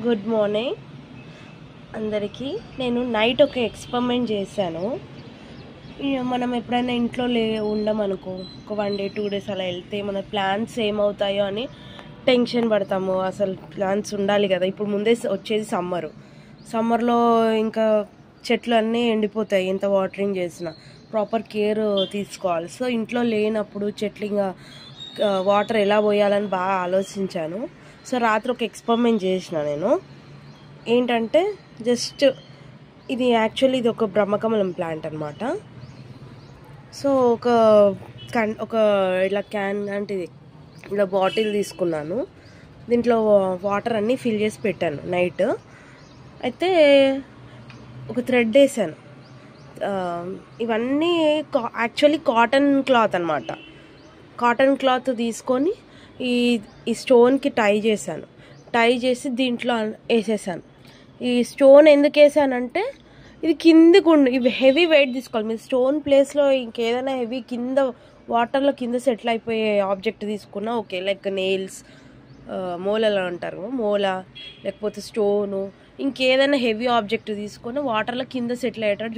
Good morning అందరికీ. నేను night ఒక ఎక్స్పెరిమెంట్ చేశాను. మనం ఎప్పుడైనా ఇంట్లో ఉండమనుకో, ఒక 1 day 2 days అలా వెళ్తే మన ప్లాన్స్ ఏమవుతాయో అని టెన్షన్ పడతాము. అసలు ప్లాన్స్ ఉండాలి కదా. ఇప్పుడు ముందే వచ్చేది సమ్మర్లో ఇంకా చెట్లు అన్నీ ఎండిపోతాయి. ఎంత వాటరింగ్ చేసినా ప్రాపర్ కేర్ తీసుకోవాలి. సో ఇంట్లో లేనప్పుడు చెట్లు ఇంకా వాటర్ ఎలా పోయాలని బాగా ఆలోచించాను. సో రాత్రి ఒక ఎక్స్పెరిమెంట్ చేసిన నేను. ఏంటంటే జస్ట్ ఇది యాక్చువల్లీ ఇది ఒక బ్రహ్మకమలం ప్లాంట్ అనమాట. సో ఒక ఇలా క్యాన్ అంటే ఇలా బాటిల్ తీసుకున్నాను. దీంట్లో వాటర్ అన్నీ ఫిల్ చేసి పెట్టాను నైట్. అయితే ఒక థ్రెడ్ వేసాను. ఇవన్నీ యాక్చువల్లీ కాటన్ క్లాత్ అనమాట. కాటన్ క్లాత్ తీసుకొని ఈ స్టోన్కి టై చేసి దీంట్లో వేసేసాను. ఈ స్టోన్ ఎందుకు వేసానంటే ఇది కిందకు ఇవి హెవీ వెయిట్ తీసుకోవాలి. మీరు స్టోన్ ప్లేస్లో ఇంకేదైనా హెవీ కింద వాటర్లో కింద సెటిల్ అయిపోయే ఆబ్జెక్ట్ తీసుకున్నా ఓకే. లైక్ నెయిల్స్, మూలలు అంటారు, మూల, లేకపోతే స్టోను, ఇంకేదైనా హెవీ ఆబ్జెక్ట్ తీసుకొని వాటర్లో కింద సెటిల్ అయ్యేటట్టు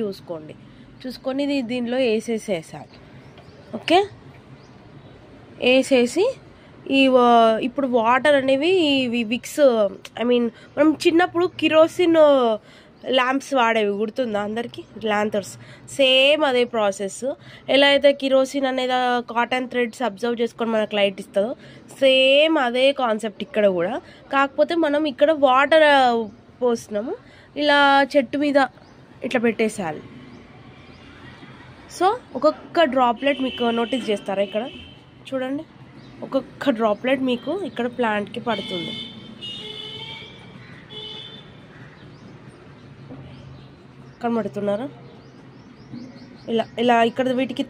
చూసుకొని ఇది దీనిలో వేసేసేసాలి. ఓకే, వేసేసి ఇప్పుడు వాటర్ అనేవి విక్స్ మనం చిన్నప్పుడు కిరోసిన్ ల్యాంప్స్ వాడేవి గుర్తుందా అందరికీ? ల్యాంతర్స్. సేమ్ అదే ప్రాసెస్. ఎలా అయితే కిరోసిన్ అనేది కాటన్ థ్రెడ్స్ అబ్జర్వ్ చేసుకొని మనకు లైట్ ఇస్తుందో సేమ్ అదే కాన్సెప్ట్ ఇక్కడ కూడా. కాకపోతే మనం ఇక్కడ వాటర్ పోస్తున్నాము. ఇలా చెట్టు మీద ఇట్లా పెట్టేసేయాలి. సో ఒక్కొక్క డ్రాప్లెట్ మీకు నోటీస్ చేస్తారా? ఇక్కడ చూడండి, ఒక్కొక్క డ్రాప్లెట్ మీకు ఇక్కడ ప్లాంట్కి పడుతుంది. కనబడుతున్నారా? ఇలా ఇక్కడ వీటికి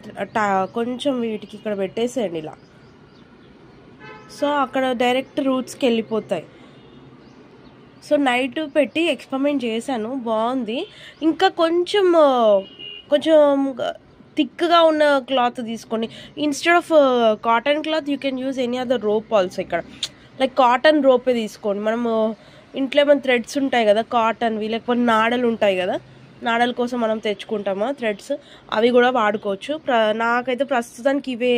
కొంచెం వీటికి ఇక్కడ పెట్టేసేయండి ఇలా. సో అక్కడ డైరెక్ట్ రూట్స్కి వెళ్ళిపోతాయి. సో నైట్ పెట్టి ఎక్స్పెరిమెంట్ చేశాను, బాగుంది. ఇంకా కొంచెం థిక్గా ఉన్న క్లాత్ తీసుకొని instead of cotton cloth you can use any other rope also. ఇక్కడ లైక్ కాటన్ రోపే తీసుకోండి. మనము ఇంట్లో ఏమైనా థ్రెడ్స్ ఉంటాయి కదా కాటన్వి, లేకపోతే నాడలు ఉంటాయి కదా, నాడల కోసం మనం తెచ్చుకుంటామా థ్రెడ్స్, అవి కూడా వాడుకోవచ్చు. నాకైతే ప్రస్తుతానికి ఇవే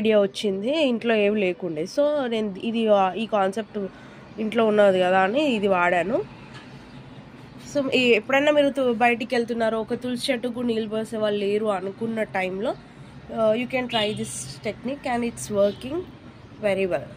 ఐడియా వచ్చింది, ఇంట్లో ఏవి లేకుండే. సో నేను ఈ కాన్సెప్ట్ ఇంట్లో ఉన్నది కదా అని ఇది వాడాను. సో ఎప్పుడైనా మీరు బయటికి వెళ్తున్నారో, ఒక తులసి చెట్టుకు నీళ్ళు పోసే వాళ్ళు లేరు అనుకున్న టైంలో you can try this technique and it's working very well.